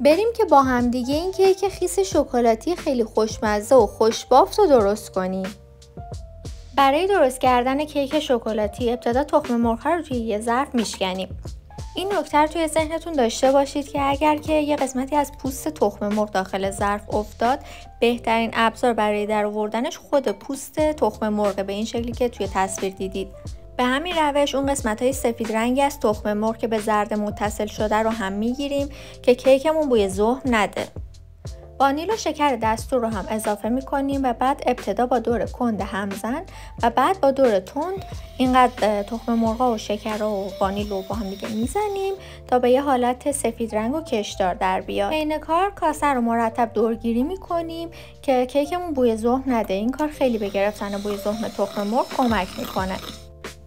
بریم که با هم دیگه این کیک خیس شکلاتی خیلی خوشمزه و خوشبافت رو درست کنیم. برای درست کردن کیک شکلاتی ابتدا تخم مرغ رو توی یه ظرف میشکنیم. این نکته رو توی ذهنتون داشته باشید که اگر که یه قسمتی از پوست تخم مرغ داخل ظرف افتاد، بهترین ابزار برای درآوردنش خود پوست تخم مرغ، به این شکلی که توی تصویر دیدید. به همین روش اون قسمت‌های سفید رنگی از تخم مرغ که به زرد متصل شده رو هم میگیریم که کیکمون بوی زهر نده. وانیل و شکر دستور رو هم اضافه میکنیم و بعد ابتدا با دور کند همزن و بعد با دور تند اینقدر تخم مرغ و شکر و وانیل رو با هم دیگه میزنیم تا به یه حالت سفید رنگ و کشدار در بیاد. عین کار کاسه رو مرتب دورگیری میکنیم که کیکمون بوی زهر نده. این کار خیلی به گرفتن بوی زهر تخم مرغ کمک میکنه.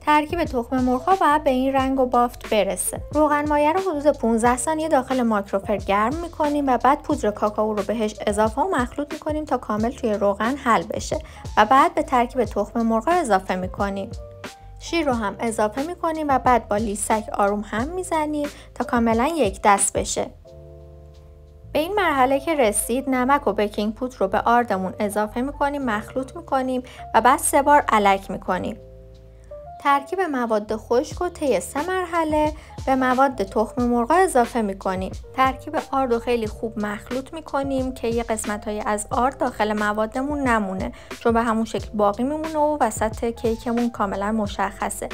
ترکیب تخم مرغ‌ها باید به این رنگ و بافت برسه. روغن مایه رو حدود 15 ثانیه داخل مایکروفر گرم می‌کنیم و بعد پودر کاکائو رو بهش اضافه و مخلوط می‌کنیم تا کامل توی روغن حل بشه و بعد به ترکیب تخم مرغ اضافه می‌کنیم. شیر رو هم اضافه می‌کنیم و بعد با لیسک آروم هم می‌زنیم تا کاملا یک دست بشه. به این مرحله که رسید نمک و بیکینگ پودر رو به آردمون اضافه می‌کنیم، مخلوط می‌کنیم و بعد 3 بار الک می‌کنیم. ترکیب مواد خشک رو طی 3 مرحله به مواد تخم مرغ اضافه میکنیم. ترکیب آرد رو خیلی خوب مخلوط میکنیم که یه قسمت‌های از آرد داخل موادمون نمونه، چون به همون شکل باقی میمونه و وسط کیکمون کاملا مشخصه.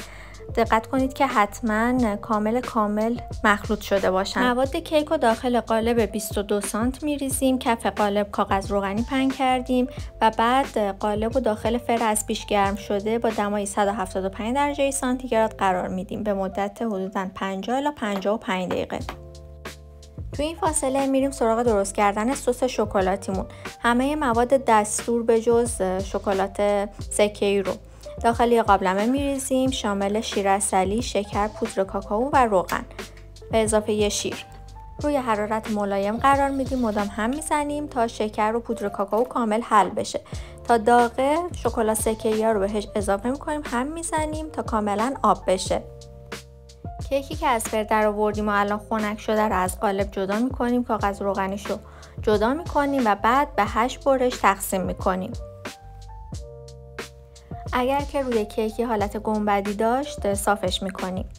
دقت کنید که حتما کامل مخلوط شده باشن. مواد کیک رو داخل قالب 22 سانت میریزیم. کف قالب کاغذ روغنی پهن کردیم و بعد قالب رو داخل فر از پیش گرم شده با دمای 175 درجه سانتیگراد قرار میدیم به مدت حدوداً 50 الی 55 دقیقه. تو این فاصله میریم سراغ درست کردن سس شکلاتیمون. همه مواد دستور به جز شکلات سکه‌ای رو داخل یه قابلمه میریزیم، شامل شیر عسلی، شکر، پودر کاکائو و روغن به اضافه یه شیر. روی حرارت ملایم قرار میدیم، مدام هم میزنیم تا شکر و پودر کاکائو کامل حل بشه. تا داغه شکلات سکه‌ای رو بهش اضافه میکنیم، هم میزنیم تا کاملا آب بشه. کیکی که از فر در آوردیم و الان خنک شده رو از قالب جدا میکنیم، کاغذ روغنیشو جدا میکنیم و بعد به 8 برش تقسیم میکنیم. اگر که روی کیکی حالت گنبدی داشت صافش میکنیم.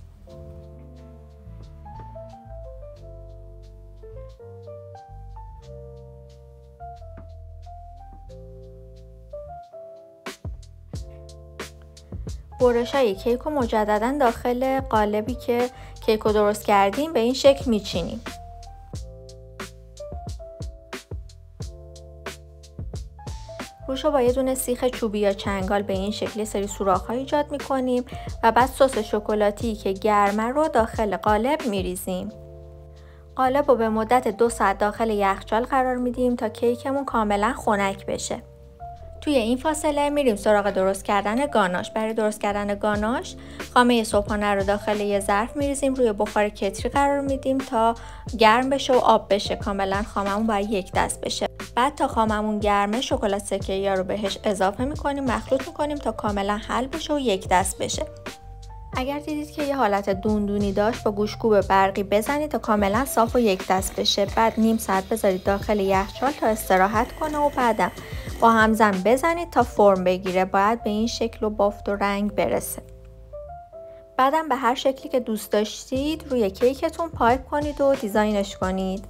برشای کیک رو مجددا داخل قالبی که کیک رو درست کردیم به این شکل میچینیم. روش رو با یه دونه سیخ چوبی یا چنگال به این شکلی سری سوراخ‌ها ایجاد می‌کنیم و بعد سس شکلاتی که گرمه رو داخل قالب می‌ریزیم. قالب رو به مدت 2 ساعت داخل یخچال قرار میدیم تا کیکمون کاملا خنک بشه. توی این فاصله میریم سراغ درست کردن گاناش. برای درست کردن گاناش خامه صبحانه رو داخل یه ظرف می‌ریزیم، روی بخار کتری قرار میدیم تا گرم بشه و آب بشه. کاملا خاممون باید یک دست بشه. بعد تا خاممون گرمه شکلات سکه‌ای رو بهش اضافه میکنیم، مخلوط میکنیم تا کاملا حل بشه و یک دست بشه. اگر دیدید که یه حالت دوندونی داشت با گوشت‌کوب برقی بزنید تا کاملا صاف و یک دست بشه. بعد نیم ساعت بذارید داخل یخچال تا استراحت کنه و بعدم با همزن بزنید تا فرم بگیره. باید به این شکل و بافت و رنگ برسه. بعدم به هر شکلی که دوست داشتید روی کیکتون پایپ کنید و دیزاینش کنید.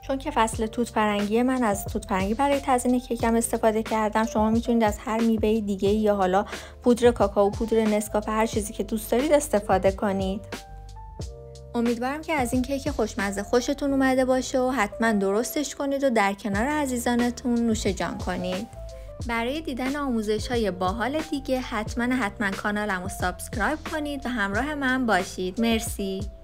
چون که فصل توت فرنگی من از توت فرنگی برای تزیین کیکم استفاده کردم، شما میتونید از هر میوه دیگه یا حالا پودر کاکائو، پودر نسکافه، هر چیزی که دوست دارید استفاده کنید. امیدوارم که از این کیک خوشمزه خوشتون اومده باشه و حتما درستش کنید و در کنار عزیزانتون نوش جان کنید. برای دیدن آموزش‌های باحال دیگه حتما کانالمو سابسکرایب کنید و همراه من باشید. مرسی.